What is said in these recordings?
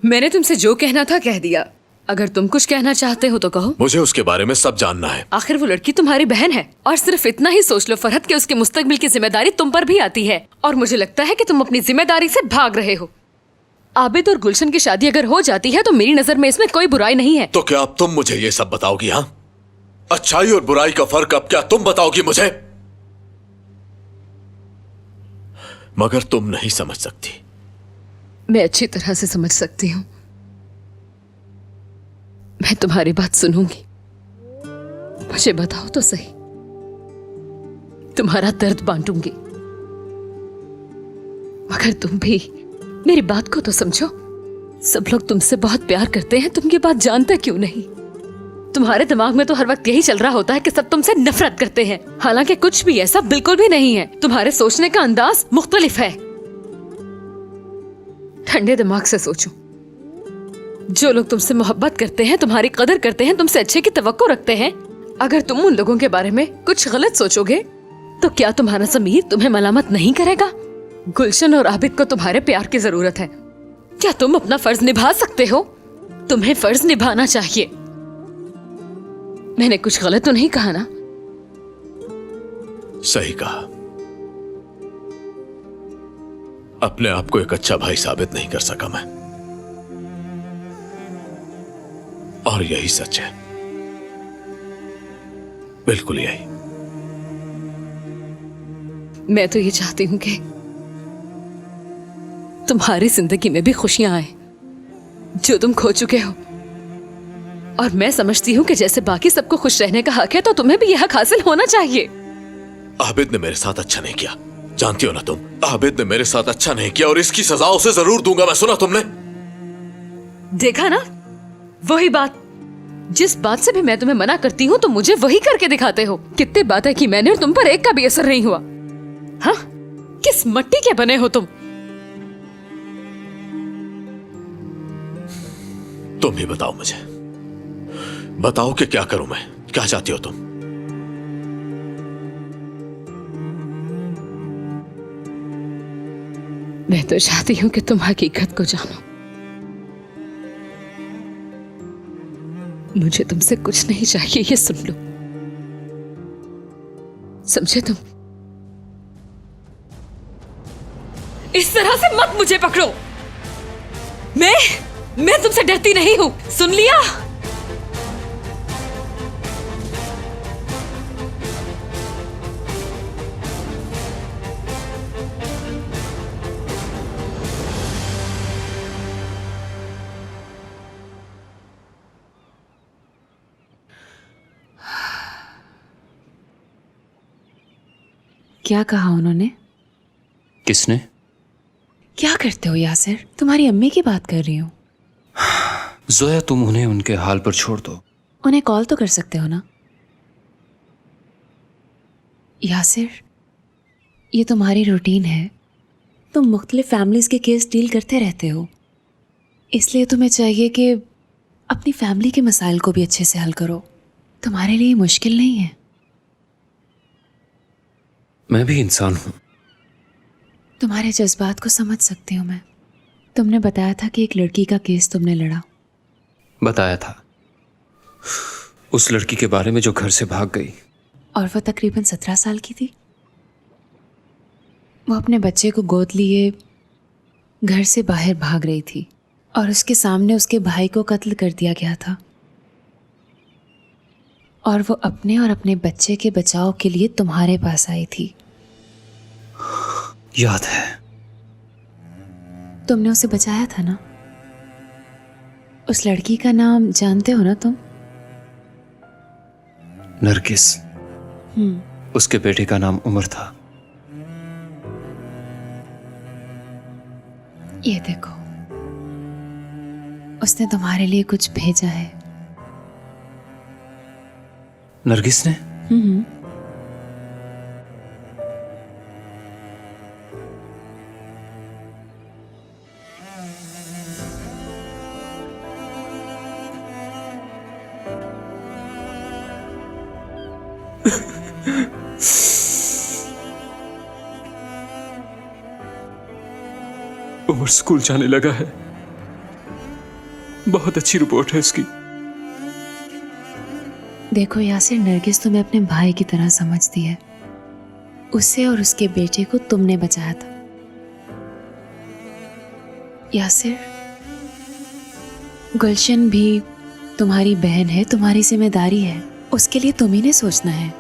मैंने तुमसे जो कहना था कह दिया। अगर तुम कुछ कहना चाहते हो तो कहो। मुझे उसके बारे में सब जानना है। आखिर वो लड़की तुम्हारी बहन है, और सिर्फ इतना ही सोच लो फरहत कि उसके मुस्तकबिल की जिम्मेदारी तुम पर भी आती है, और मुझे लगता है कि तुम अपनी जिम्मेदारी से भाग रहे हो। आबिद और गुलशन की शादी अगर हो जाती है तो मेरी नजर में इसमें कोई बुराई नहीं है। तो क्या अब तुम मुझे ये सब बताओगी? हाँ, अच्छाई और बुराई का फर्क अब क्या तुम बताओगी मुझे? मगर तुम नहीं समझ सकती। मैं अच्छी तरह से समझ सकती हूँ। मैं तुम्हारी बात सुनूंगी। मुझे बताओ तो सही, तुम्हारा दर्द बांटूंगी, मगर तुम भी मेरी बात को तो समझो। सब लोग तुमसे बहुत प्यार करते हैं, तुम ये बात जानते क्यों नहीं? तुम्हारे दिमाग में तो हर वक्त यही चल रहा होता है कि सब तुमसे नफरत करते हैं, हालांकि कुछ भी ऐसा बिल्कुल भी नहीं है। तुम्हारे सोचने का अंदाज मुख्तलिफ है। ठंडे दिमाग से सोचो। जो लोग तुमसे मोहब्बत करते हैं, तुम्हारी कदर करते हैं, तुमसे अच्छे की तवक्को रखते हैं, अगर तुम उन लोगों के बारे में कुछ गलत सोचोगे तो क्या तुम्हारा ज़मीर तुम्हें मलामत नहीं करेगा? गुलशन और आबिद को तुम्हारे प्यार की जरूरत है। क्या तुम अपना फर्ज निभा सकते हो? तुम्हें फर्ज निभाना चाहिए। मैंने कुछ गलत तो नहीं कहा ना? सही कहा। अपने आप को एक अच्छा भाई साबित नहीं कर सका मैं, और यही सच है, बिल्कुल यही। मैं तो ये चाहती हूं कि तुम्हारी जिंदगी में भी खुशियां आए जो तुम खो चुके हो, और मैं समझती हूँ कि जैसे बाकी सबको खुश रहने का हक है तो तुम्हें भी यह हक हासिल होना चाहिए। आबिद ने मेरे साथ अच्छा नहीं किया, जानती हो ना तुम। आबिद ने मेरे साथ अच्छा नहीं किया और इसकी सजा उसे जरूर दूंगा मैं। सुना तुमने? देखा ना, वही बात। जिस बात से भी मैं तुम्हें मना करती हूँ तो मुझे वही करके दिखाते हो। कितनी बातें की मैंने और तुम पर एक का भी असर नहीं हुआ। हाँ, किस मट्टी के बने हो तुम? तुम ही बताओ मुझे, बताओ कि क्या करूं मैं? क्या चाहती हो तुम? मैं तो चाहती हूं कि तुम हकीकत को जानो। मुझे तुमसे कुछ नहीं चाहिए, ये सुन लो। समझे तुम? इस तरह से मत मुझे पकड़ो। मैं तुमसे डरती नहीं हूं, सुन लिया? क्या कहा उन्होंने? किसने? क्या करते हो यासिर? तुम्हारी अम्मी की बात कर रही हूँ। जोया, तुम उन्हें उनके हाल पर छोड़ दो। उन्हें कॉल तो कर सकते हो ना? यासिर, ये तुम्हारी रूटीन है। तुम मुख्तलिफ फैमिलीज के केस डील करते रहते हो, इसलिए तुम्हें चाहिए कि अपनी फैमिली के मसाइल को भी अच्छे से हल करो। तुम्हारे लिए मुश्किल नहीं है। मैं भी इंसान हूं। तुम्हारे जज्बात को समझ सकती हूँ मैं। तुमने बताया था कि एक लड़की का केस तुमने लड़ा। बताया था, उस लड़की के बारे में जो घर से भाग गई। और वो तकरीबन 17 साल की थी। वो अपने बच्चे को गोद लिए घर से बाहर भाग रही थी, और उसके सामने उसके भाई को कत्ल कर दिया गया था। और वो अपने और अपने बच्चे के बचाव के लिए तुम्हारे पास आई थी। याद है। तुमने उसे बचाया था ना? उस लड़की का नाम जानते हो ना तुम? नरगिस। उसके बेटे का नाम उमर था। ये देखो, उसने तुम्हारे लिए कुछ भेजा है। नरगिस ने? उमर स्कूल जाने लगा है। बहुत अच्छी रिपोर्ट है इसकी। देखो यासिर, नरगिस तुम्हें अपने भाई की तरह समझती है। उसे और उसके बेटे को तुमने बचाया था। यासिर, गुलशन भी तुम्हारी बहन है, तुम्हारी जिम्मेदारी है। उसके लिए तुम ही ने सोचना है।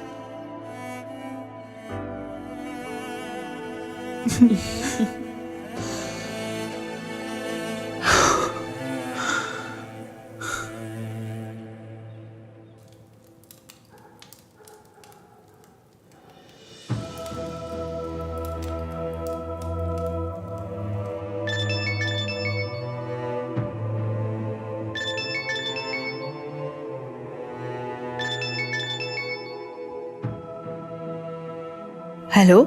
हेलो,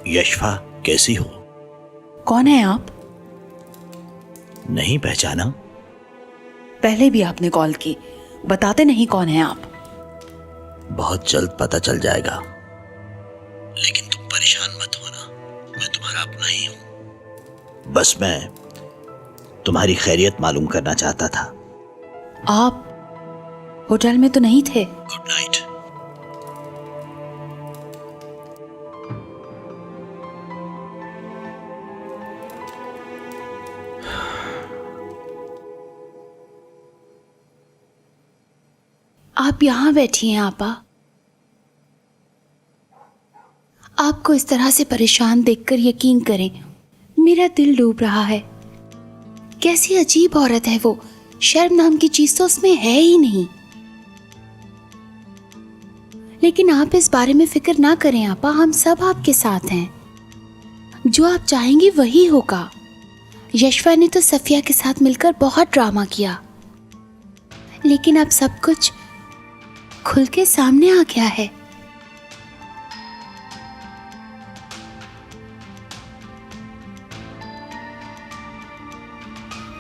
यशफा, कैसी हो? कौन है आप? नहीं पहचाना? पहले भी आपने कॉल की, बताते नहीं कौन है आप। बहुत जल्द पता चल जाएगा, लेकिन तुम परेशान मत होना, मैं तुम्हारा अपना ही हूं। बस मैं तुम्हारी खैरियत मालूम करना चाहता था। आप होटल में तो नहीं थे? Good night. आप यहाँ बैठी हैं आपा। आपको इस तरह से परेशान देखकर यकीन करें, मेरा दिल डूब रहा है। कैसी अजीब औरत है वो, शर्म नाम की चीज तो उसमें है ही नहीं। लेकिन आप इस बारे में फिक्र ना करें आपा, हम सब आपके साथ हैं। जो आप चाहेंगी वही होगा। यशफा ने तो सफिया के साथ मिलकर बहुत ड्रामा किया, लेकिन अब सब कुछ खुल के सामने आ गया है।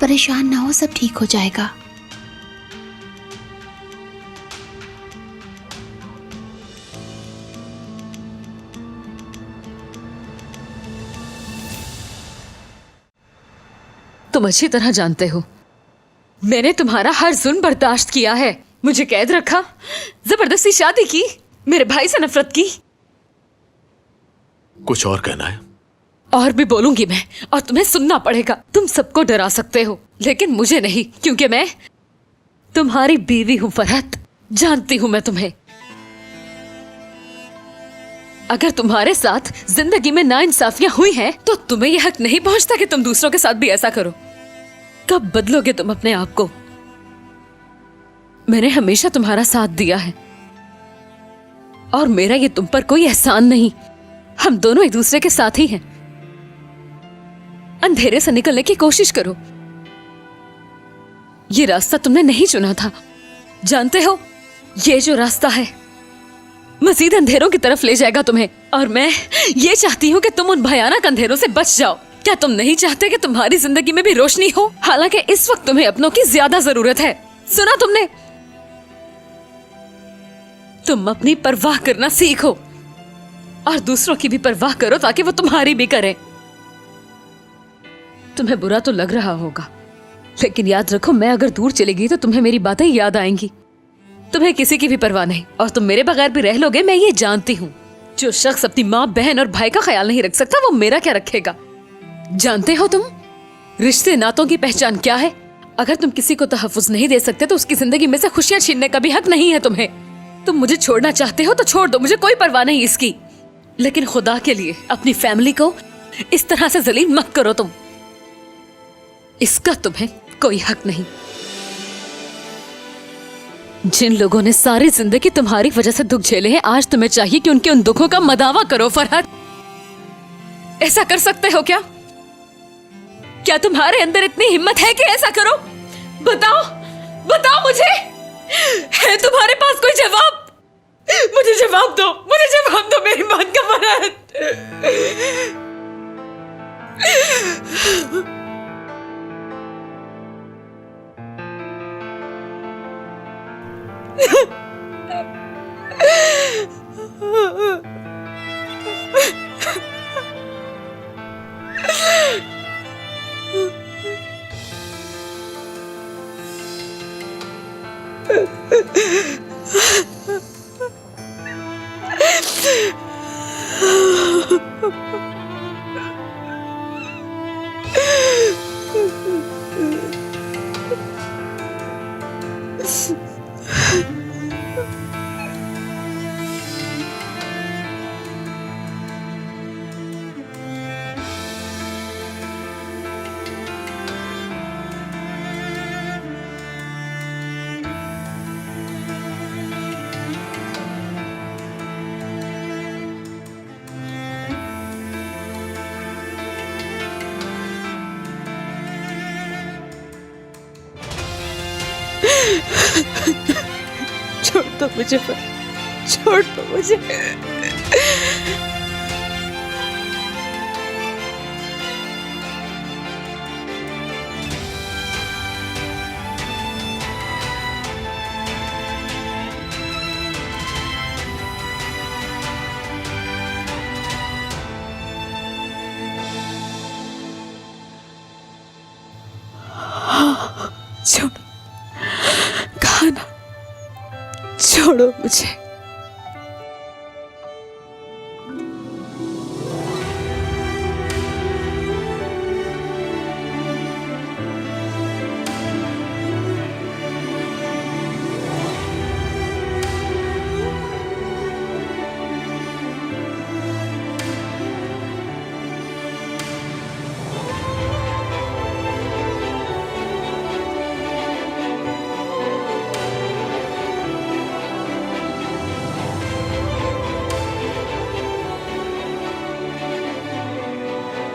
परेशान ना हो, सब ठीक हो जाएगा। तुम अच्छी तरह जानते हो मैंने तुम्हारा हर जुल्म बर्दाश्त किया है। मुझे कैद रखा, जबरदस्ती शादी की, मेरे भाई से नफरत की। कुछ और कहना है? और भी बोलूंगी मैं, और तुम्हें सुनना पड़ेगा। तुम सबको डरा सकते हो, लेकिन मुझे नहीं, क्योंकि मैं तुम्हारी बीवी हूं फरहत। जानती हूं मैं तुम्हें। अगर तुम्हारे साथ जिंदगी में नाइंसाफियां हुई हैं, तो तुम्हें यह हक नहीं पहुंचता कि तुम दूसरों के साथ भी ऐसा करो। कब बदलोगे तुम अपने आप को? मैंने हमेशा तुम्हारा साथ दिया है, और मेरा ये तुम पर कोई एहसान नहीं। हम दोनों एक दूसरे के साथ ही हैं। अंधेरे से निकलने की कोशिश करो। ये रास्ता तुमने नहीं चुना था। जानते हो, ये जो रास्ता है मजीद अंधेरों की तरफ ले जाएगा तुम्हें, और मैं ये चाहती हूँ कि तुम उन भयानक अंधेरों से बच जाओ। क्या तुम नहीं चाहते कि तुम्हारी जिंदगी में भी रोशनी हो? हालांकि इस वक्त तुम्हें अपनों की ज्यादा जरूरत है। सुना तुमने? तुम अपनी परवाह करना सीखो, और दूसरों की भी परवाह करो, ताकि वो तुम्हारी भी करें। तुम्हें बुरा तो लग रहा होगा, लेकिन याद रखो, मैं अगर दूर चली गई तो तुम्हें मेरी बातें याद आएंगी। तुम्हें किसी की भी परवाह नहीं, और तुम मेरे बगैर भी रह लोगे, मैं ये जानती हूँ। जो शख्स अपनी माँ, बहन और भाई का ख्याल नहीं रख सकता, वो मेरा क्या रखेगा? जानते हो तुम, रिश्ते नातों की पहचान क्या है? अगर तुम किसी को तहफ्फुज नहीं दे सकते, तो उसकी जिंदगी में से खुशियां छीनने का भी हक नहीं है तुम्हें। तुम मुझे छोड़ना चाहते हो तो छोड़ दो, मुझे कोई परवाह नहीं इसकी, लेकिन खुदा के लिए अपनी फैमिली को इस तरह से जलील मत करो तुम। इसका तुम्हें कोई हक नहीं। जिन लोगों ने सारी जिंदगी तुम्हारी वजह से दुख झेले हैं, आज तुम्हें चाहिए कि उनके उन दुखों का मदावा करो फरहत। ऐसा कर सकते हो क्या? क्या तुम्हारे अंदर इतनी हिम्मत है कि ऐसा करो? बताओ, बताओ मुझे, है तुम्हारे पास कोई जवाब? मुझे जवाब दो, मुझे जवाब दो मेरी बात का फरहत। छोड़ दो मुझे, छोड़ दो मुझे। छोड़ो, खाना छोड़ो मुझे।